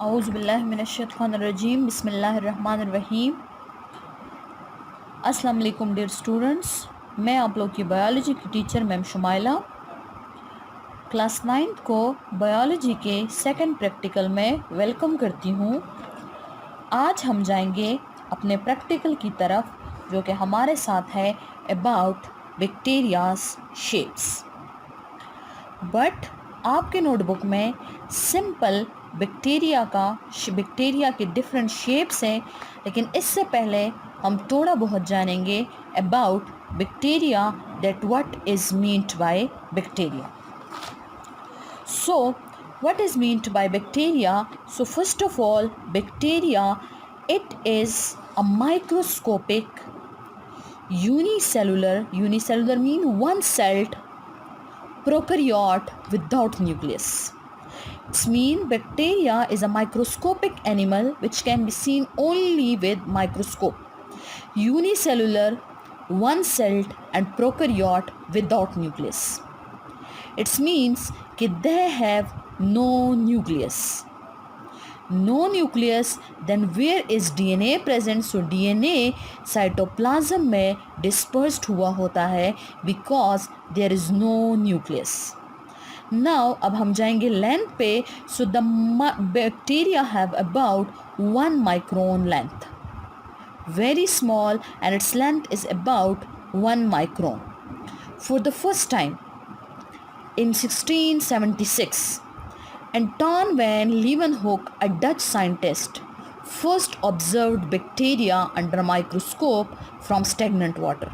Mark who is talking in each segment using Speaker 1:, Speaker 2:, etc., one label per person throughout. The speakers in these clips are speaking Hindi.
Speaker 1: औज़ुबिल्लाहिमिनश्शैतानिर्रजीम बिस्मिल्लाहिर्रहमानिर्रहीम। अस्सलाम वालेकुम डियर स्टूडेंट्स, मैं आप लोग की बायोलॉजी की teacher ma'am Shumaila class 9th को बायोलॉजी के सेकंड प्रैक्टिकल में वेलकम करती हूँ। आज हम जाएंगे अपने प्रैक्टिकल की तरफ जो कि हमारे साथ है अबाउट बैक्टीरियाज शेप्स। बट आपके नोटबुक में सिंपल बैक्टीरिया के डिफरेंट शेप्स हैं, लेकिन इससे पहले हम थोड़ा बहुत जानेंगे about bacteria, that what is meant by bacteria. So what is meant by bacteria? So first of all, bacteria, it is a microscopic unicellular mean one celled prokaryote without nucleus. Its mean bacteria is a microscopic animal which can be seen only with microscope. Unicellular, one-celled and prokaryote without nucleus. It means that they have no nucleus. No nucleus, then where is DNA present? So DNA cytoplasm में dispersed हुआ होता है because there is no nucleus. Now अब हम जाएंगे लेंथ पे. So the bacteria have about 1 micron length, very small, and its length is about 1 micron. For the first time in 1676, Anton van Leeuwenhoek, a Dutch scientist, first observed bacteria under a microscope from stagnant water,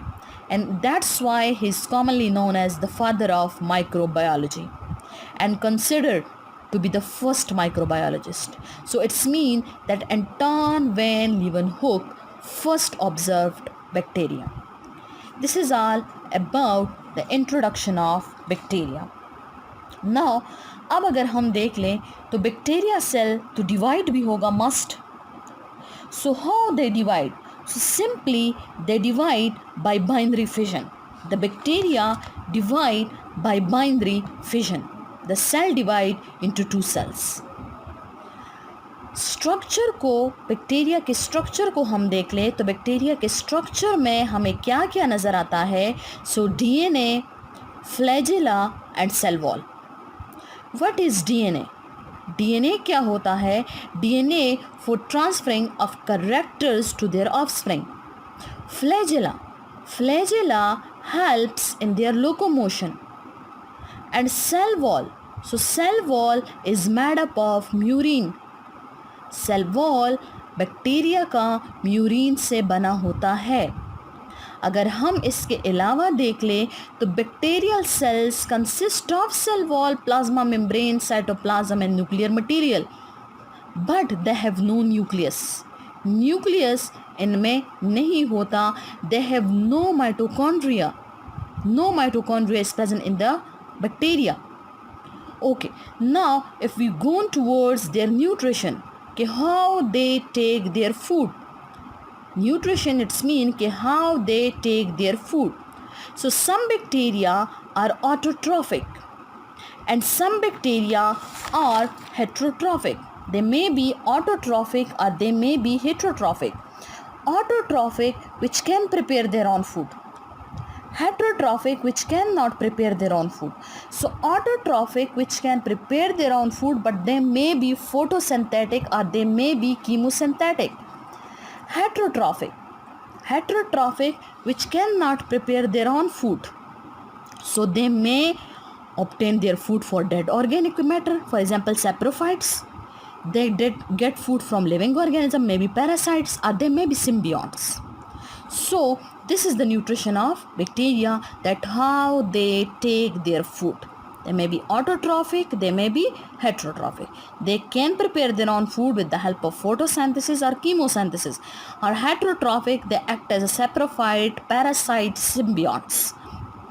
Speaker 1: and that's why he is commonly known as the father of microbiology and considered to be the first microbiologist. So it's mean that Anton van Leeuwenhoek first observed bacteria. This is all about the introduction of bacteria. Now अब अगर हम देख लें तो बैक्टीरिया सेल तो डिवाइड भी होगा must. So how they divide? So simply they divide by binary fission. The bacteria divide by binary fission. The cell divide into two cells. Structure को, बैक्टीरिया के स्ट्रक्चर को हम देख लें तो बैक्टीरिया के स्ट्रक्चर में हमें क्या क्या नज़र आता है. So DNA, flagella and cell wall. What is DNA? DNA क्या होता है? DNA for transferring of characters to their offspring. Flagella helps in their locomotion. And cell wall. So cell wall is made up of murine. Cell wall bacteria का म्यूरिन से बना होता है. अगर हम इसके अलावा देख लें तो bacterial cells consist of cell wall, plasma membrane, cytoplasm and nuclear material, but they have no nucleus. Nucleus इनमें नहीं होता. They have no mitochondria. No mitochondria is present in the bacteria. Okay, now if we go towards their nutrition, how they take their food. Nutrition, it's mean how they take their food. So some bacteria are autotrophic and some bacteria are heterotrophic. They may be autotrophic or they may be heterotrophic. Autotrophic, which can prepare their own food. Heterotrophic, which cannot prepare their own food. So autotrophic, which can prepare their own food, but they may be photosynthetic or they may be chemosynthetic. Heterotrophic, which cannot prepare their own food. So they may obtain their food for dead organic matter. For example, saprophytes. They did get food from living organism, maybe parasites, or they may be symbionts. So this is the nutrition of bacteria, that how they take their food. They may be autotrophic, they may be heterotrophic. They can prepare their own food with the help of photosynthesis or chemosynthesis. Or heterotrophic, they act as a saprophyte, parasite, symbionts.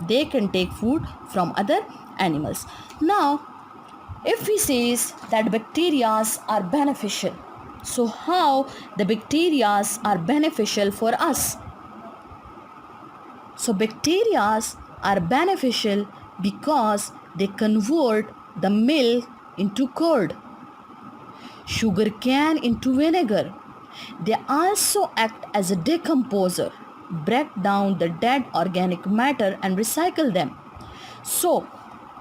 Speaker 1: They can take food from other animals. Now, if we say that bacteria are beneficial, so how the bacteria are beneficial for us? So bacteria are beneficial because they convert the milk into curd. sugar cane into vinegar. They also act as a decomposer, break down the dead organic matter and recycle them. So,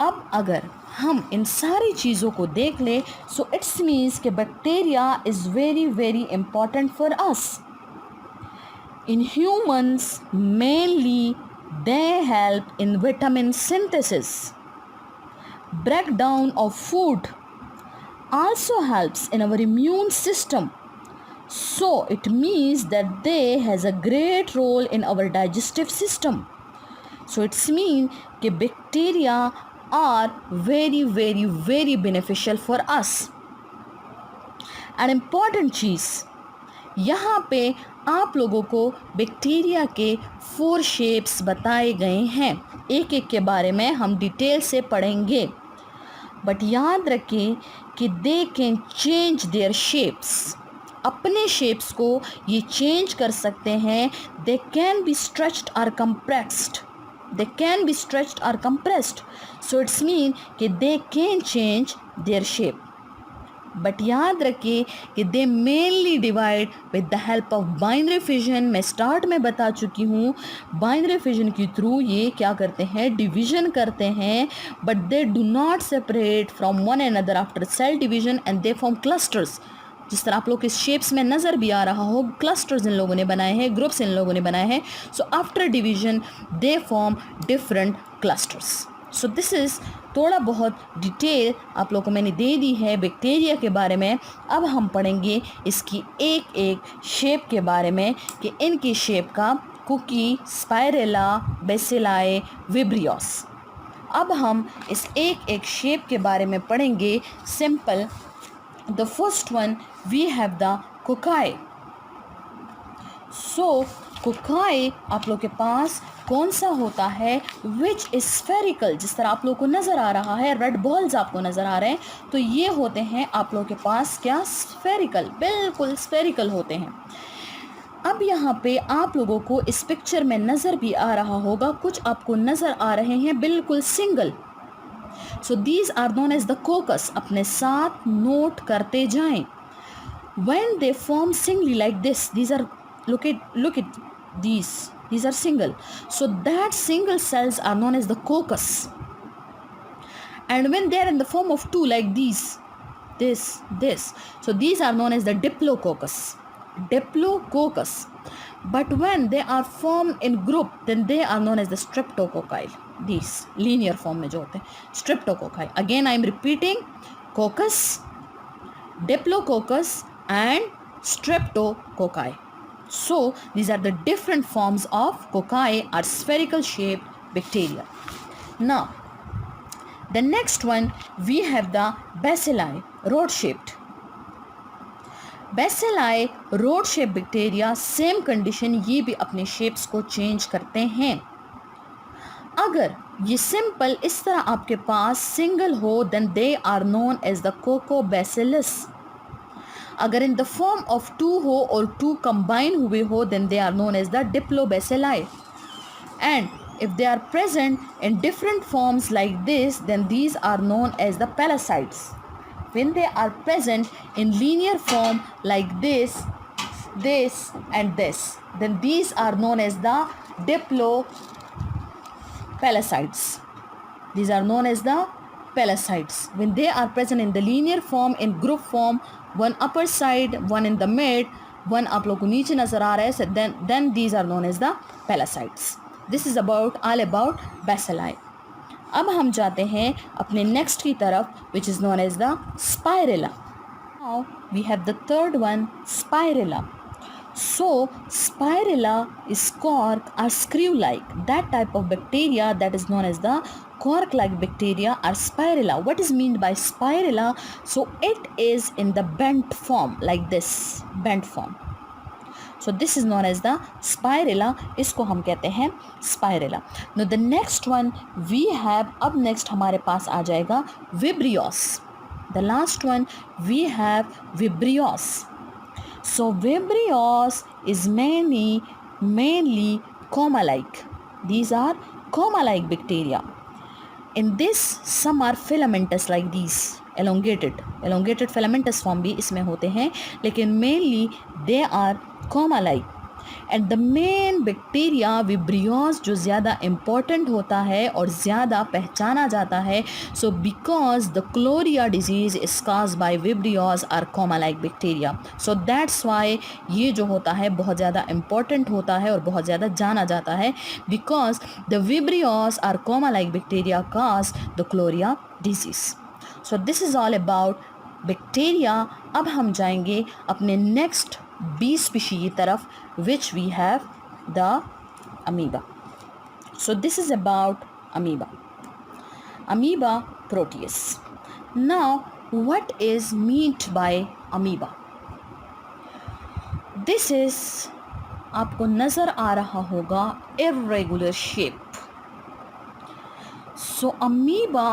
Speaker 1: अब अगर हम इन सारी चीज़ों को देख लें, so it means कि bacteria is very very important for us. In humans, mainly they help in vitamin synthesis. Breakdown of food also helps in our immune system. So it means that they has a great role in our digestive system. So it's mean कि bacteria are very very very beneficial for us. An important चीज़ यहाँ पे आप लोगों को बैक्टीरिया के 4 शेप्स बताए गए हैं. एक एक के बारे में हम डिटेल से पढ़ेंगे, बट याद रखें कि they can change their shapes. अपने शेप्स को ये चेंज कर सकते हैं. दे कैन बी स्ट्रेच्ड और compressed. They can be stretched और कंप्रेस्ड. सो इट्स मीन कि they can change their shape. But याद रखिए कि दे mainly divide with the help of binary fission. मैं स्टार्ट में बता चुकी हूँ, बाइनरी फिजन के थ्रू ये क्या करते हैं, डिवीजन करते हैं. But they do not separate from one another after sale division and they form clusters. जिस तरह आप लोग के शेप्स में नज़र भी आ रहा हो, क्लस्टर्स इन लोगों ने बनाए हैं, ग्रुप्स इन लोगों ने बनाए हैं. So after division they form different clusters. So this is थोड़ा बहुत डिटेल आप लोगों को मैंने दे दी है बैक्टीरिया के बारे में. अब हम पढ़ेंगे इसकी एक एक शेप के बारे में कि इनकी शेप का कुकी, स्पाइरेला, बेसिलाई, विब्रियोस. अब हम इस एक एक शेप के बारे में पढ़ेंगे. Simple, the first one we have the cocci. So cocci आप लोग के पास कौन सा होता है, विच इज स्फेरिकल. जिस तरह आप लोग को नज़र आ रहा है, रेड बॉल्स आपको नज़र आ रहे हैं, तो ये होते हैं आप लोग के पास क्या, स्फेरिकल. बिल्कुल स्फेरिकल होते हैं. अब यहाँ पे आप लोगों को इस पिक्चर में नज़र भी आ रहा होगा, कुछ आपको नज़र आ रहे हैं बिल्कुल single. So these are known as the coccus. अपने साथ नोट करते जाएं. When they form singly like this, these are look at these are single. So that single cells are known as the coccus. And when they are in the form of two like these, this, so these are known as the diplococcus. But when they are formed in group, then they are known as the streptococci. These linear form में जो होते हैं, streptococci. Again I am repeating, coccus, diplococcus and streptococci. So these are the different forms of cocci or spherical shaped bacteria. Now the next one we have the bacilli, rod shaped. Bacilli rod shaped bacteria, same condition, ये भी अपने shapes को change करते हैं. अगर ये simple इस तरह आपके पास single हो, then they are known as the Coccobacillus. अगर in the form of two हो और टू कंबाइन हुए हो, then they are known as the diplobacilli. And if they are present in different forms like this, then these are known as the parasites. When they are present in linear form like this and this, then these are known as the diploparasites. These are known as the parasites. When they are present in the linear form, in group form, one upper side, one in the mid, one आप लोग को नीचे नज़र आ रहा है, so then these are known as the parasites. This is all about bacilli. अब हम जाते हैं अपने next की तरफ, which is known as the spirilla. Now we have the third one, spirilla. So spirilla is cork or screw-like. That type of bacteria that is known as the cork-like bacteria or spirilla. What is meant by spirilla? So it is in the bent form like this, bent form. So this is known as the spirilla. इसको हम कहते हैं spirilla. Now the next one we have, अब next हमारे पास आ जाएगा vibrios. The last one we have vibrios. So vibrios is mainly comma-like. These are comma-like bacteria. In this, some are filamentous like these, elongated filamentous form भी इसमें होते हैं, लेकिन mainly they are comma like. And the main bacteria vibrios जो ज़्यादा इम्पॉर्टेंट होता है और ज़्यादा पहचाना जाता है, so because the cholera disease is caused by vibrios are comma like bacteria, so that's why ये जो होता है बहुत ज़्यादा इम्पॉर्टेंट होता है और बहुत ज़्यादा जाना जाता है, because the vibrios are comma like bacteria cause the cholera disease. So this is all about bacteria. अब हम जाएंगे अपने नेक्स्ट बी स्पीशी की तरफ, which we have the amoeba. So this is about amoeba proteus. Now what is meant by amoeba? This is, आपको नज़र आ रहा होगा, irregular shape. So amoeba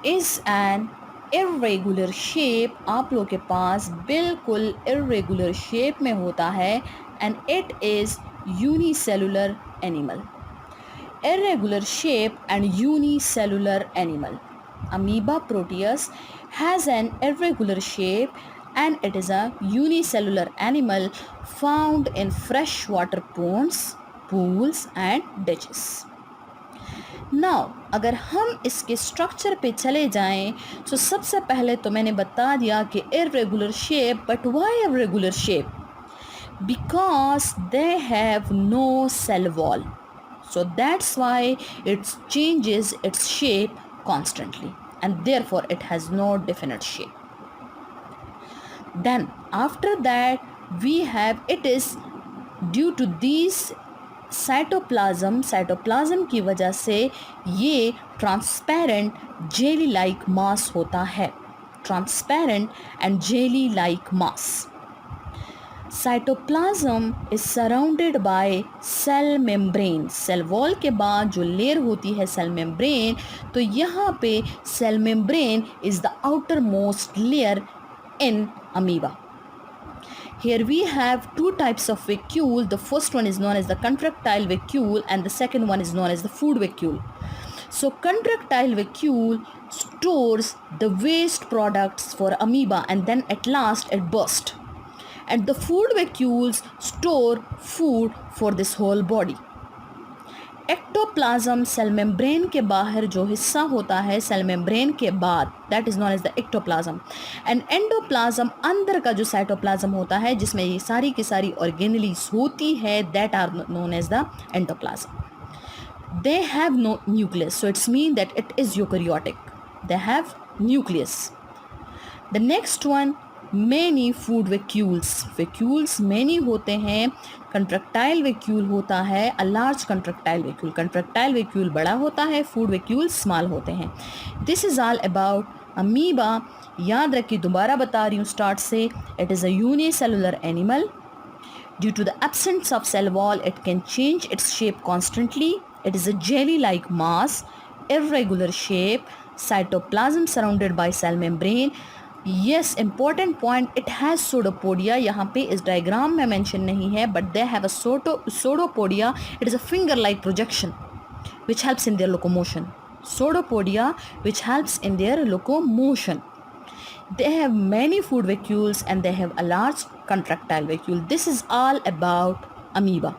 Speaker 1: is an irregular shape, आप लोग के पास बिल्कुल irregular shape में होता है, and it is unicellular animal. Irregular shape and unicellular animal. Amoeba proteus has an irregular shape and it is a unicellular animal found in freshwater ponds, pools and ditches. Now अगर हम इसके स्ट्रक्चर पे चले जाएं, तो सबसे पहले तो मैंने बता दिया कि irregular shape, but why irregular shape? Because they have no cell wall, so that's why it changes its shape constantly and therefore it has no definite shape. Then after that we have, it is due to these cytoplasm की वजह से ये ट्रांसपेरेंट जेली लाइक मास होता है, transparent and jelly like mass. Cytoplasm is surrounded by cell membrane, cell wall के बाद जो लेयर होती है सेल मेम्ब्रेन, तो यहाँ पे cell membrane is the outermost layer in amoeba. Here we have two types of vacuole. The first one is known as the contractile vacuole and the second one is known as the food vacuole. So contractile vacuole stores the waste products for amoeba and then at last it bursts. And the food vacuoles store food for this whole body. Ectoplasm cell membrane के बाहर जो हिस्सा होता है सेल मेम्ब्रेन के बाद, that is known as the ectoplasm. And endoplasm अंदर का जो साइटोप्लाज्म होता है जिसमें ये सारी की सारी ऑर्गेनेलीज होती है, that are known as the endoplasm. They have no nucleus, so it's mean that it is eukaryotic, they have nucleus. The next one, many food vacuoles, vacuoles many होते हैं। कंट्रक्टाइल वैक्यूल होता है, a large contractile vacuole, contractile vacuole बड़ा होता है, फूड वैक्यूल स्मॉल होते हैं। This is all about amoeba. याद रखिए, दोबारा बता रही हूँ स्टार्ट से, it is a unicellular animal. Due to the absence of cell wall it can change its shape constantly. It is a jelly like mass, irregular shape, cytoplasm surrounded by cell membrane. Yes, important point, it has pseudopodia. यहाँ पे इस डायग्राम में मेंशन नहीं है, but they have a pseudopodia. It is a finger-like projection which helps in their locomotion. Pseudopodia which helps in their locomotion. They have many food vacuoles and they have a large contractile vacuole. This is all about amoeba.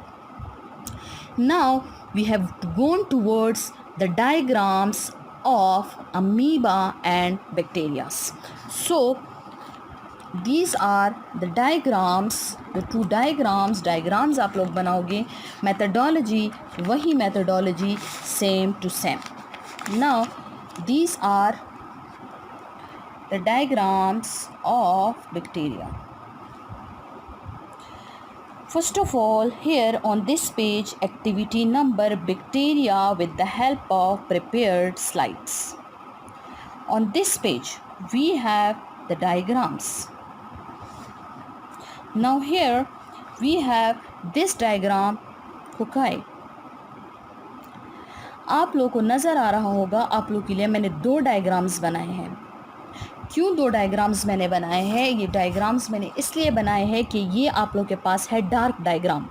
Speaker 1: Now we have gone towards the diagrams of amoeba and bacteria. So these are the diagrams, the two diagrams आप लोग बनाओगे। methodology वही methodology, same to same. Now these are the diagrams of bacteria. First of all, here on this page, activity number bacteria with the help of prepared slides. On this page, we have the diagrams. Now here, we have this diagram, हुकाई। आप लोगों को नज़र आ रहा होगा, आप लोगों के लिए मैंने दो डायग्राम्स बनाए हैं। क्यों दो डायग्राम्स मैंने बनाए हैं? ये डायग्राम्स मैंने इसलिए बनाए हैं कि ये आप लोग के पास है डार्क डायग्राम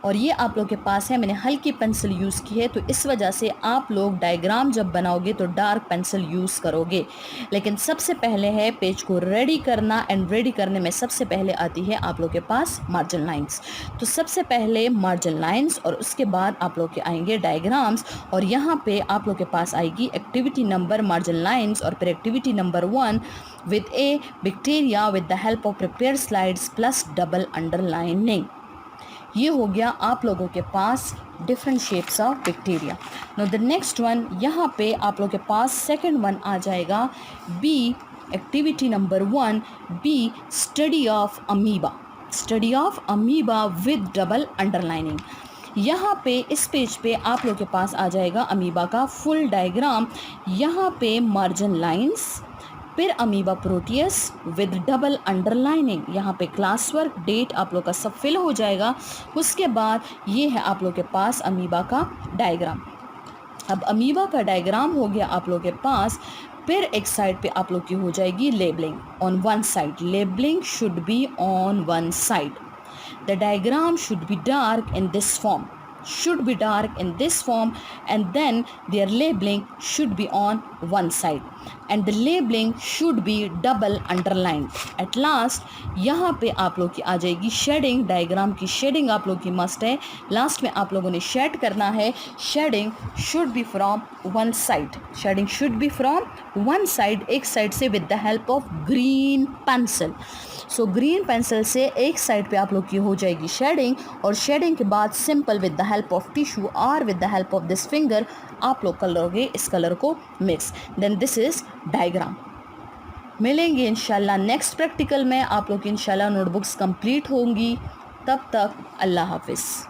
Speaker 1: और ये आप लोग के पास है, मैंने हल्की पेंसिल यूज़ की है, तो इस वजह से आप लोग डायग्राम जब बनाओगे तो डार्क पेंसिल यूज़ करोगे। लेकिन सबसे पहले है पेज को रेडी करना, एंड रेडी करने में सबसे पहले आती है आप लोग के पास मार्जिन लाइंस। तो सबसे पहले मार्जिन लाइंस और उसके बाद आप लोग के आएंगे डायग्राम्स, और यहाँ पे आप लोग के पास आएगी एक्टिविटी नंबर मार्जिन लाइंस, और फिर activity number 1 with a bacteria with the help of prepared slides plus double underlining। ये हो गया आप लोगों के पास different shapes of bacteria. Now the next one, यहाँ पे आप लोगों के पास सेकंड वन आ जाएगा B, activity number 1 B, study of amoeba. Study of amoeba with double underlining. यहाँ पे इस पेज पे आप लोग के पास आ जाएगा अमीबा का फुल डायग्राम। यहाँ पे मार्जिन लाइंस, फिर amoeba Proteus with double underlining, यहाँ पे क्लास वर्क डेट आप लोग का सब फिल हो जाएगा। उसके बाद ये है आप लोग के पास अमीबा का डायग्राम। अब अमीबा का डायग्राम हो गया आप लोग के पास, फिर एक साइड पे आप लोग की हो जाएगी labelling on one side. Labelling should be on one side. The diagram should be dark in this form, should be dark in this form, and then their labeling should be on one side, and the labeling should be double underlined। at last यहाँ पे आप लोग की आ जाएगी शेडिंग। डायग्राम की शेडिंग आप लोग की मस्ट है, लास्ट में आप लोगों ने शेड करना है। Shading should be from one side, shading should be from one side, एक साइड से with the help of green pencil. So green pencil से एक साइड पे आप लोग की हो जाएगी शेडिंग, और शेडिंग के बाद simple with the help of tissue और with the help of this finger आप लोग करोगे इस कलर को mix. Then this is diagram. मिलेंगे इंशाल्लाह नेक्स्ट प्रैक्टिकल में, आप लोग की इंशाल्लाह नोटबुक्स कंप्लीट होंगी। तब तक अल्लाह हाफिज़।